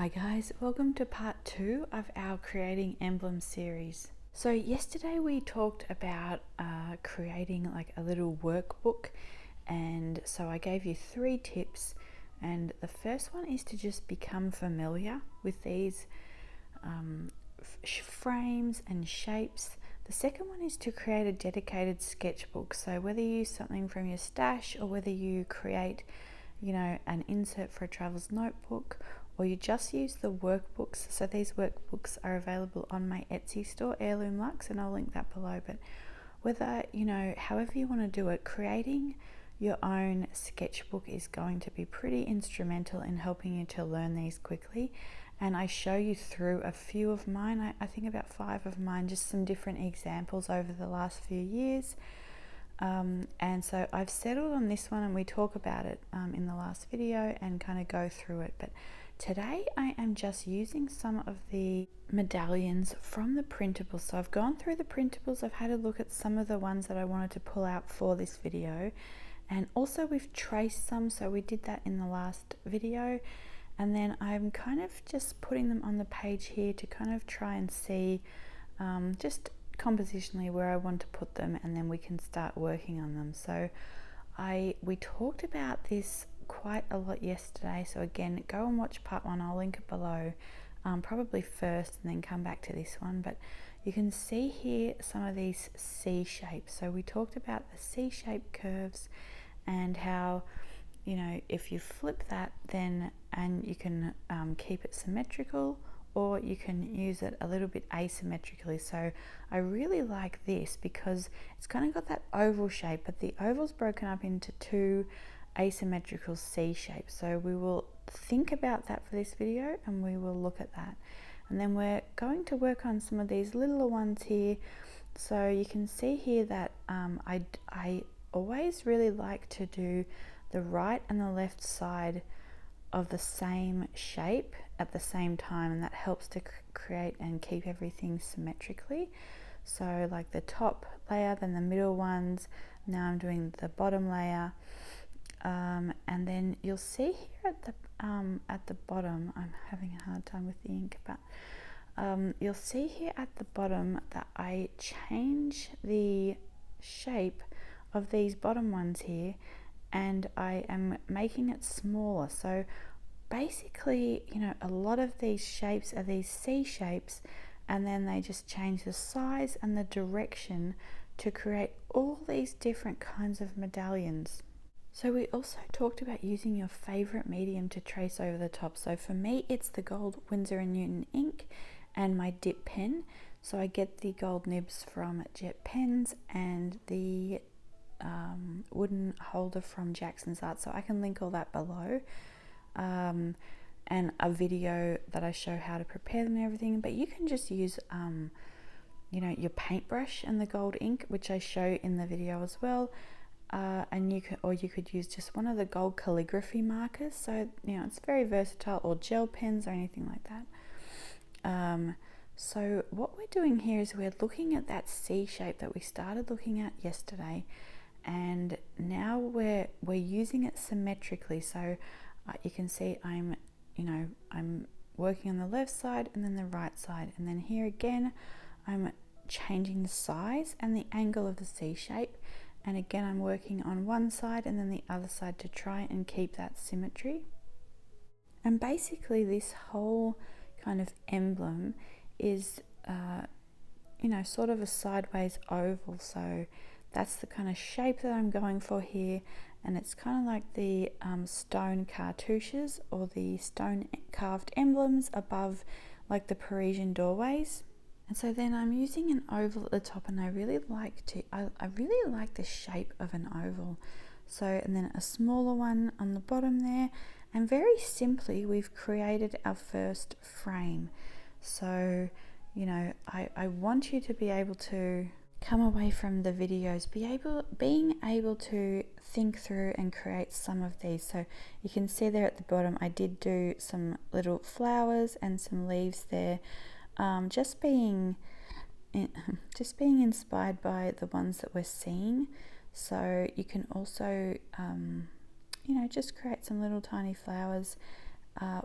Hi guys, welcome to part 2 of our Creating Emblems series. So yesterday we talked about creating like a little workbook, and so I gave you 3 tips, and the first one is to just become familiar with these frames and shapes. The second one is to create a dedicated sketchbook, so whether you use something from your stash or whether you create an insert for a travel's notebook, or you just use the workbooks. So these workbooks are available on my Etsy store, Heirloom Luxe, and I'll link that below. But whether, however you want to do it, creating your own sketchbook is going to be pretty instrumental in helping you to learn these quickly. And I show you through a few of mine, I think about 5 of mine, just some different examples over the last few years. And so I've settled on this one, and we talk about it in the last video and kind of go through it. But today I am just using some of the medallions from the printables. So I've gone through the printables, I've had a look at some of the ones that I wanted to pull out for this video, and also we've traced some, so we did that in the last video. And then I'm kind of just putting them on the page here to kind of try and see just compositionally where I want to put them, and then we can start working on them. So we talked about this quite a lot yesterday, so again, go and watch part 1. I'll link it below, probably first and then come back to this one. But you can see here some of these C shapes. So we talked about the C-shaped curves and how if you flip that, then and you can keep it symmetrical, or you can use it a little bit asymmetrically. So I really like this because it's kind of got that oval shape, but the oval's broken up into 2 asymmetrical C shapes. So we will think about that for this video, and we will look at that. And then we're going to work on some of these littler ones here. So you can see here that I always really like to do the right and the left side of the same shape at the same time, and that helps to create and keep everything symmetrically. So like the top layer, then the middle ones, now I'm doing the bottom layer, and then you'll see here at the bottom, I'm having a hard time with the ink, but you'll see here at the bottom that I change the shape of these bottom ones here, and I am making it smaller. So basically, a lot of these shapes are these C shapes, and then they just change the size and the direction to create all these different kinds of medallions. So we also talked about using your favorite medium to trace over the top. So for me, it's the gold Winsor & Newton ink and my dip pen. So I get the gold nibs from Jet Pens and the wooden holder from Jackson's Art, so I can link all that below, and a video that I show how to prepare them and everything. But you can just use your paintbrush and the gold ink, which I show in the video as well, and you could use just one of the gold calligraphy markers. So it's very versatile, or gel pens or anything like that. So what we're doing here is we're looking at that C shape that we started looking at yesterday, and now we're using it symmetrically. So you can see I'm working on the left side and then the right side, and then here again I'm changing the size and the angle of the C shape, and again I'm working on one side and then the other side to try and keep that symmetry. And basically this whole kind of emblem is sort of a sideways oval. So that's the kind of shape that I'm going for here, and it's kind of like the stone cartouches or the stone carved emblems above, like the Parisian doorways. And so then I'm using an oval at the top, and I really like the shape of an oval. So, and then a smaller one on the bottom there, and very simply we've created our first frame. So I want you to be able to come away from the videos being able to think through and create some of these. So you can see there at the bottom I did do some little flowers and some leaves there, just being inspired by the ones that we're seeing. So you can also just create some little tiny flowers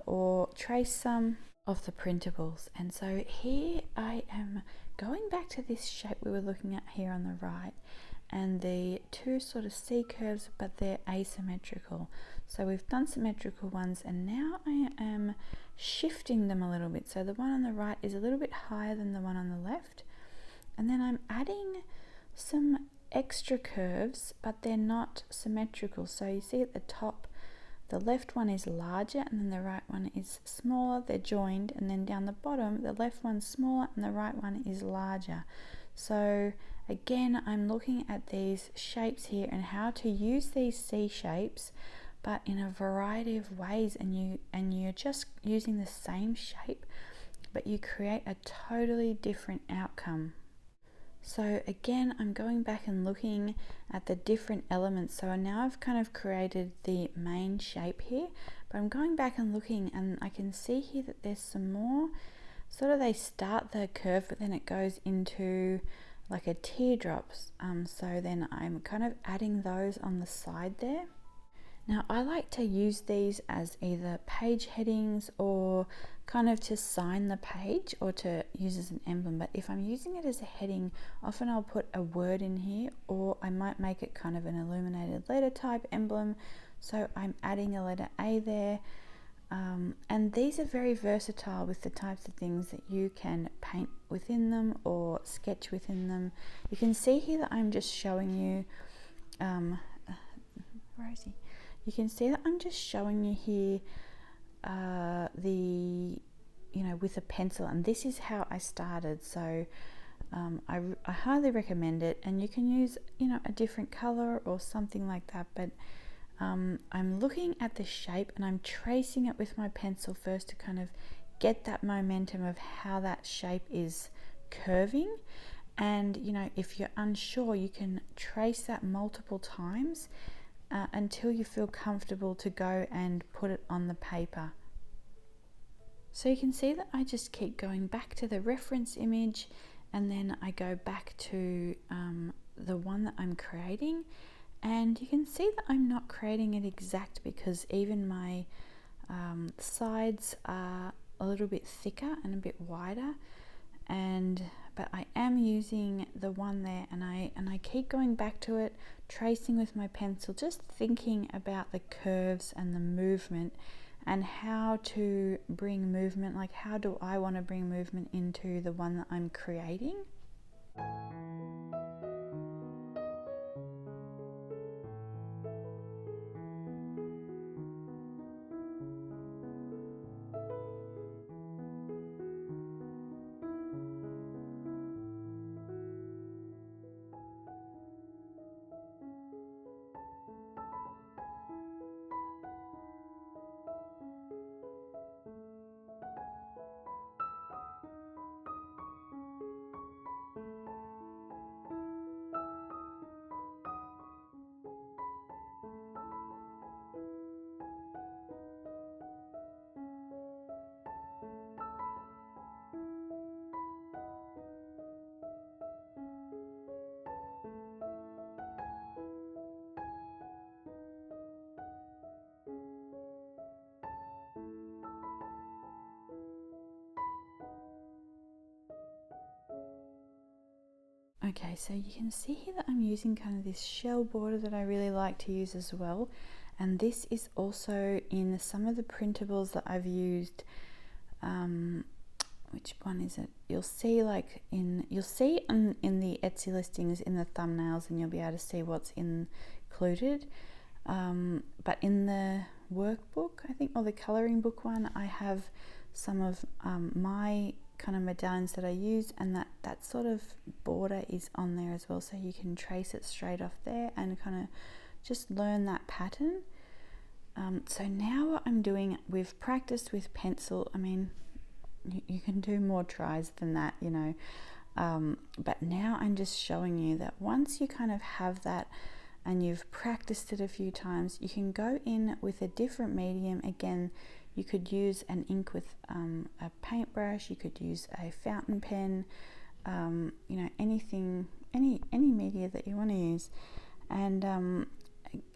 or trace some of the printables. And so here I am going back to this shape we were looking at here on the right, and the two sort of C curves, but they're asymmetrical. So we've done symmetrical ones, and now I am shifting them a little bit. So the one on the right is a little bit higher than the one on the left, and then I'm adding some extra curves, but they're not symmetrical. So you see at the top, the left one is larger and then the right one is smaller. They're joined, and then down the bottom, the left one's smaller and the right one is larger. So again, I'm looking at these shapes here and how to use these C shapes, but in a variety of ways, and you're just using the same shape, but you create a totally different outcome. So again, I'm going back and looking at the different elements. So now I've kind of created the main shape here, but I'm going back and looking, and I can see here that there's some more, sort of they start the curve, but then it goes into like a teardrops. So then I'm kind of adding those on the side there. Now I like to use these as either page headings or kind of to sign the page, or to use as an emblem. But if I'm using it as a heading, often I'll put a word in here, or I might make it kind of an illuminated letter type emblem. So I'm adding a letter A there. And these are very versatile with the types of things that you can paint within them or sketch within them. You can see here that I'm just showing you, Rosie, you can see that I'm just showing you here with a pencil, and this is how I started. So I highly recommend it, and you can use a different color or something like that, but I'm looking at the shape and I'm tracing it with my pencil first to kind of get that momentum of how that shape is curving. And if you're unsure, you can trace that multiple times until you feel comfortable to go and put it on the paper. So you can see that I just keep going back to the reference image, and then I go back to the one that I'm creating, and you can see that I'm not creating it exact, because even my sides are a little bit thicker and a bit wider, but I am using the one there, and I keep going back to it, tracing with my pencil, just thinking about the curves and the movement and how to bring movement, like how do I want to bring movement into the one that I'm creating. Okay, so you can see here that I'm using kind of this shell border that I really like to use as well, and this is also in some of the printables that I've used. Which one is it? You'll see in the Etsy listings, in the thumbnails, and you'll be able to see what's included. But in the workbook, I think, or the colouring book one, I have some of my kind of medallions that I use, and that sort of border is on there as well, so you can trace it straight off there and kind of just learn that pattern. So now what I'm doing, we've practiced with pencil. I mean, you can do more tries than that, but now I'm just showing you that once you kind of have that and you've practiced it a few times, you can go in with a different medium. Again, you could use an ink with a paintbrush, you could use a fountain pen, anything, any media that you want to use. And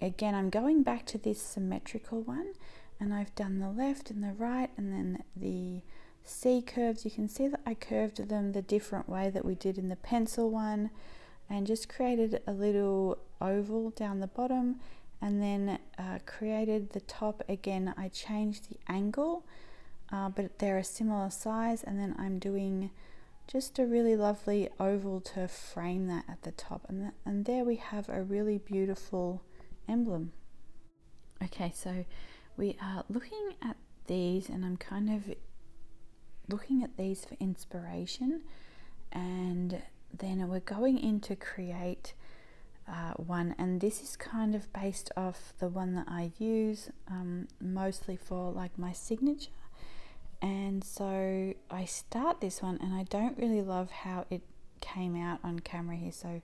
again, I'm going back to this symmetrical one, and I've done the left and the right, and then the C curves. You can see that I curved them the different way that we did in the pencil one, and just created a little oval down the bottom, and then created the top again. I changed the angle, but they're a similar size, and then I'm doing just a really lovely oval to frame that at the top, and there we have a really beautiful emblem. Okay, so we are looking at these, and I'm kind of looking at these for inspiration, and then we're going in to create one, and this is kind of based off the one that I use mostly for like my signature. And so I start this one, and I don't really love how it came out on camera here, so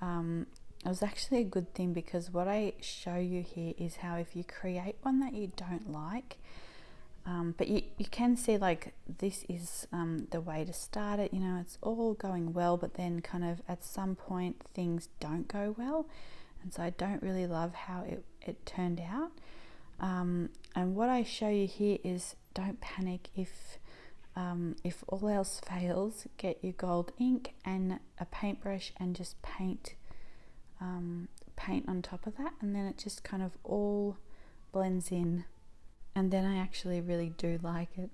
it was actually a good thing, because what I show you here is how if you create one that you don't like, but you can see like this is the way to start it, you know, it's all going well, but then kind of at some point things don't go well, and so I don't really love how it turned out. And what I show you here is, don't panic if all else fails. Get your gold ink and a paintbrush and just paint on top of that, and then it just kind of all blends in, and then I actually really do like it.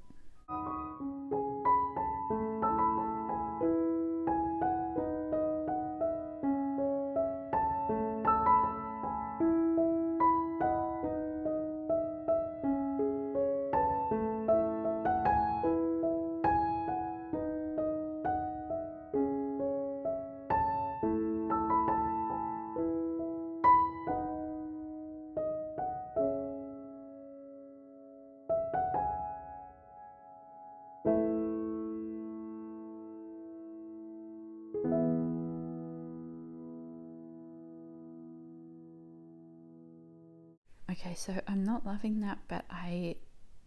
Okay, so I'm not loving that, but I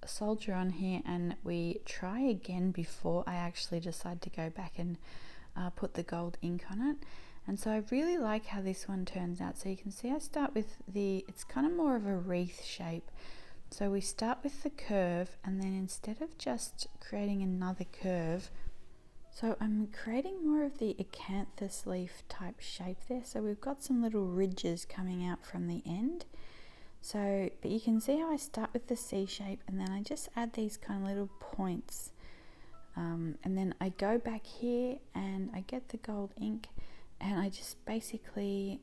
soldier on here and we try again before I actually decide to go back and put the gold ink on it. And so I really like how this one turns out. So you can see I start with it's kind of more of a wreath shape. So we start with the curve, and then instead of just creating another curve, so I'm creating more of the acanthus leaf type shape there. So we've got some little ridges coming out from the end. So, but you can see how I start with the C shape, and then I just add these kind of little points. And then I go back here and I get the gold ink, and I just basically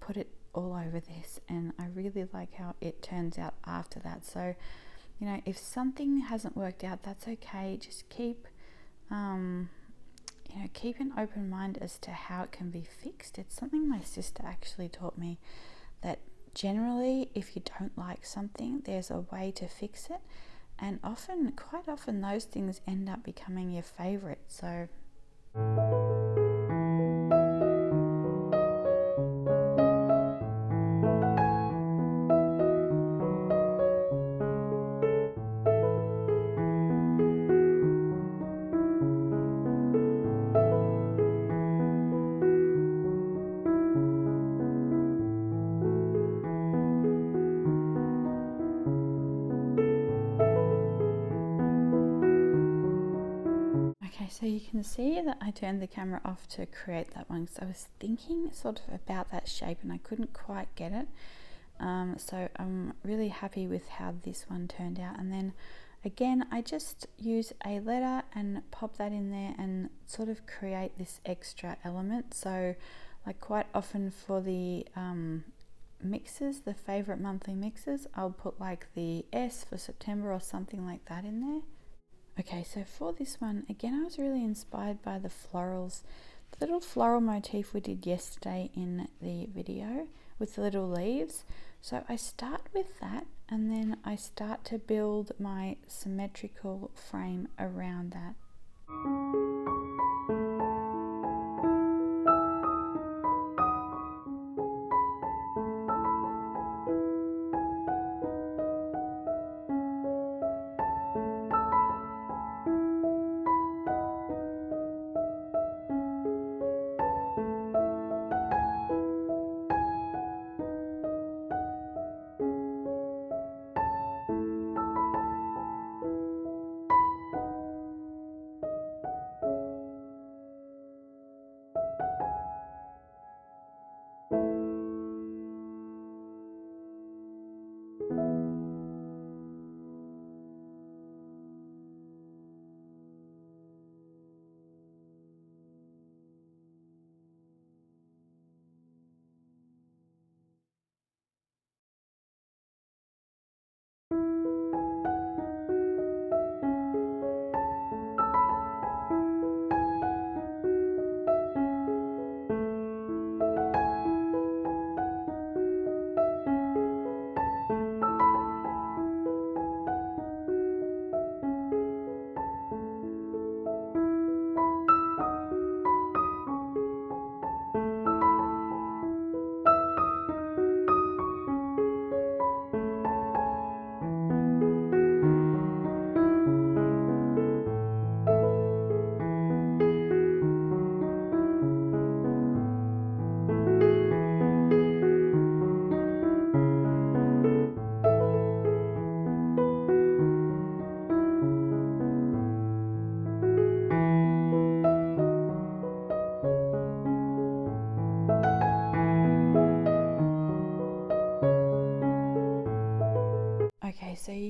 put it all over this, and I really like how it turns out after that. So, you know, if something hasn't worked out, that's okay. Just keep keep an open mind as to how it can be fixed. It's something my sister actually taught me, that generally if you don't like something, there's a way to fix it, and quite often those things end up becoming your favorite. So so you can see that I turned the camera off to create that one, because I was thinking sort of about that shape and I couldn't quite get it. So I'm really happy with how this one turned out. And then again, I just use a letter and pop that in there and sort of create this extra element. So like quite often for the mixes, the favorite monthly mixes, I'll put like the S for September or something like that in there. Okay, so for this one, again, I was really inspired by the florals, the little floral motif we did yesterday in the video with the little leaves. So I start with that, and then I start to build my symmetrical frame around that.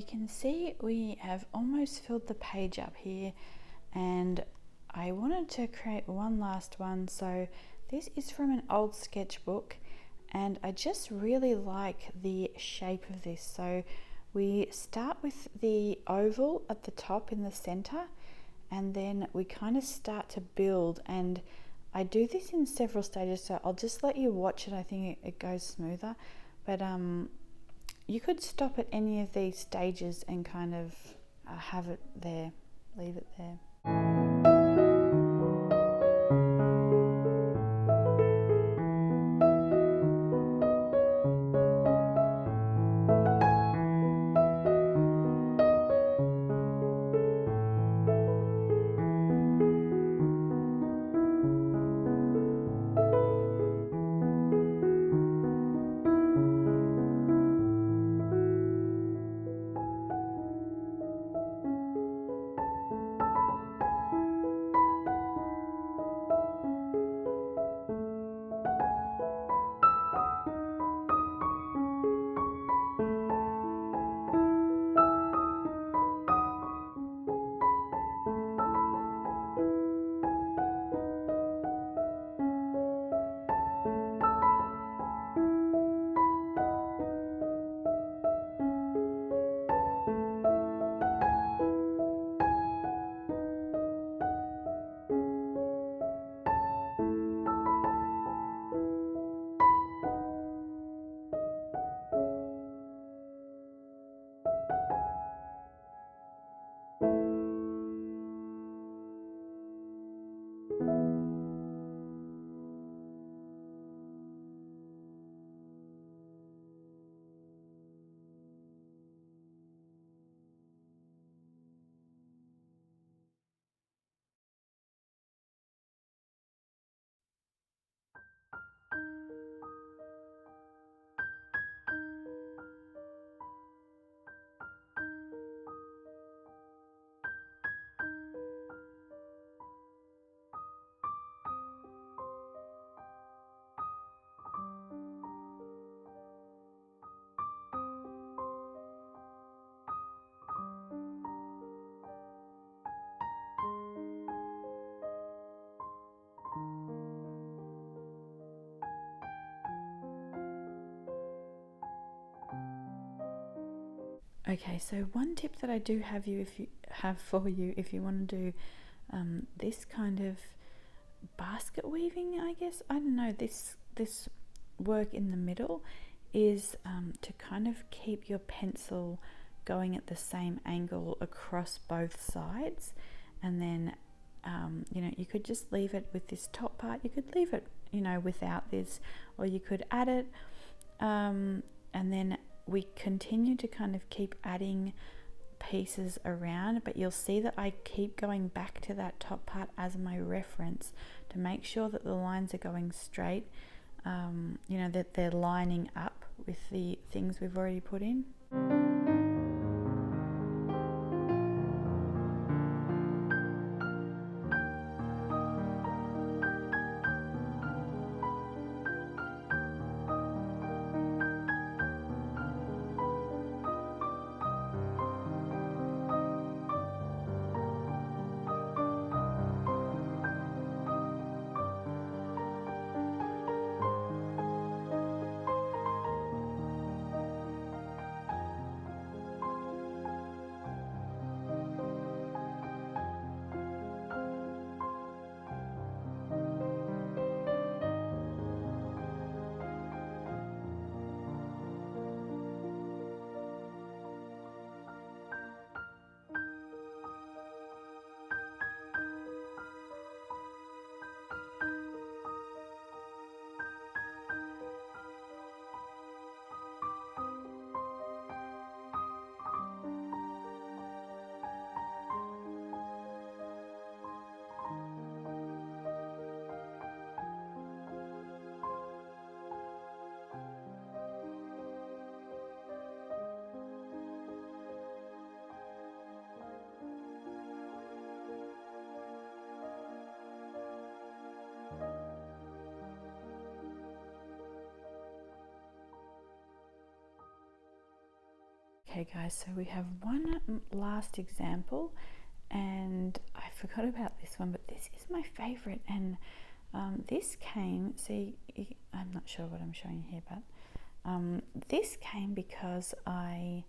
can see we have almost filled the page up here, and I wanted to create one last one. So this is from an old sketchbook, and I just really like the shape of this. So we start with the oval at the top in the center, and then we kind of start to build, and I do this in several stages, so I'll just let you watch it. I think it goes smoother, but you could stop at any of these stages and kind of have it there, leave it there. Okay, so one tip that I do have for you if you want to do this kind of basket weaving, I guess, I don't know, this work in the middle is to kind of keep your pencil going at the same angle across both sides, and then you know, you could just leave it with this top part. You could leave it, you know, without this, or you could add it, and then we continue to kind of keep adding pieces around, but you'll see that I keep going back to that top part as my reference to make sure that the lines are going straight, you know, that they're lining up with the things we've already put in. Okay guys, so we have one last example, and I forgot about this one, but this is my favorite. And this came, see, I'm not sure what I'm showing here, but this came because I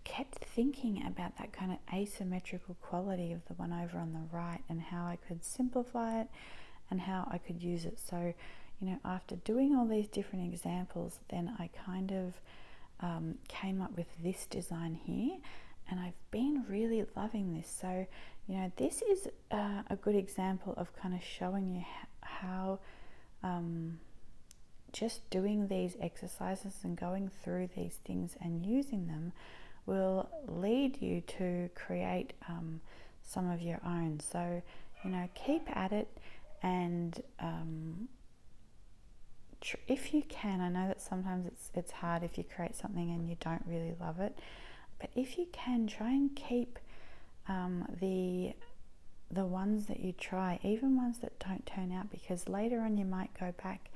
kept thinking about that kind of asymmetrical quality of the one over on the right, and how I could simplify it and how I could use it. So, you know, after doing all these different examples, then I kind of came up with this design here, and I've been really loving this. So, you know, this is a good example of kind of showing you how just doing these exercises and going through these things and using them will lead you to create some of your own. So, you know, keep at it, and if you can, I know that sometimes it's hard if you create something and you don't really love it, but if you can, try and keep the ones that you try, even ones that don't turn out, because later on you might go back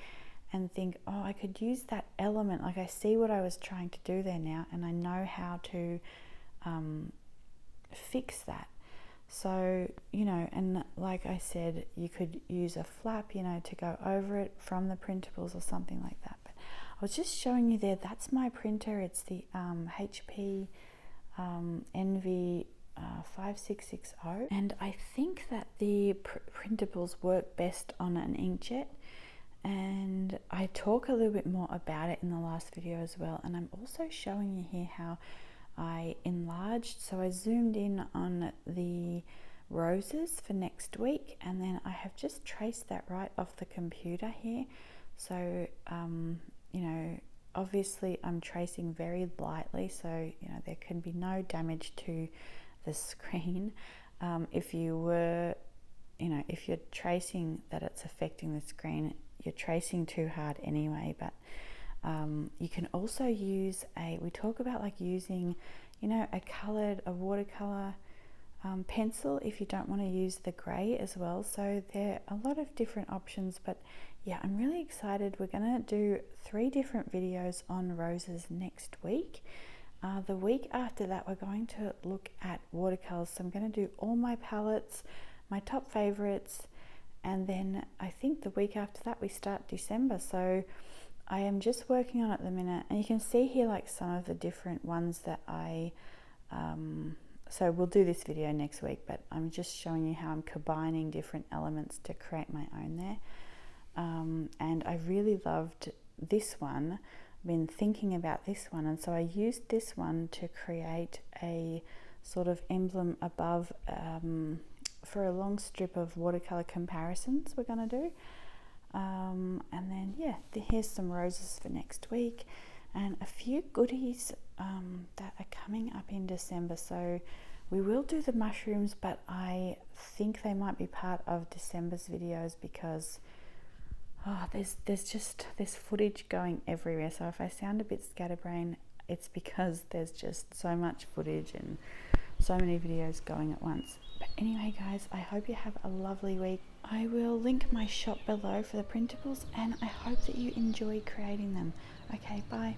and think, oh, I could use that element, like I see what I was trying to do there now, and I know how to fix that. So, you know, and like I said, you could use a flap, you know, to go over it from the printables or something like that. But I was just showing you there, that's my printer. It's the HP NV 5660, and I think that the printables work best on an inkjet. And I talk a little bit more about it in the last video as well. And I'm also showing you here how I enlarged. So I zoomed in on the roses for next week, and then I have just traced that right off the computer here. So, you know, obviously I'm tracing very lightly, so, you know, there can be no damage to the screen. If you were, you know, if you're tracing that it's affecting the screen, you're tracing too hard anyway. But you can also use we talk about like using, you know, a watercolor pencil if you don't want to use the grey as well. So there are a lot of different options, but yeah, I'm really excited. We're gonna do 3 different videos on roses next week. The week after that, we're going to look at watercolors. So I'm going to do all my palettes, my top favorites, and then I think the week after that we start December. So I am just working on it at the minute, and you can see here like some of the different ones that I so we'll do this video next week, but I'm just showing you how I'm combining different elements to create my own there. And I really loved this one. I've been thinking about this one, and so I used this one to create a sort of emblem above for a long strip of watercolor comparisons we're going to do. And then yeah, here's some roses for next week, and a few goodies that are coming up in December. So we will do the mushrooms, but I think they might be part of December's videos because there's footage going everywhere. So if I sound a bit scatterbrained, it's because there's just so much footage and so many videos going at once. But anyway guys, I hope you have a lovely week. I will link my shop below for the printables, and I hope that you enjoy creating them. Okay, bye.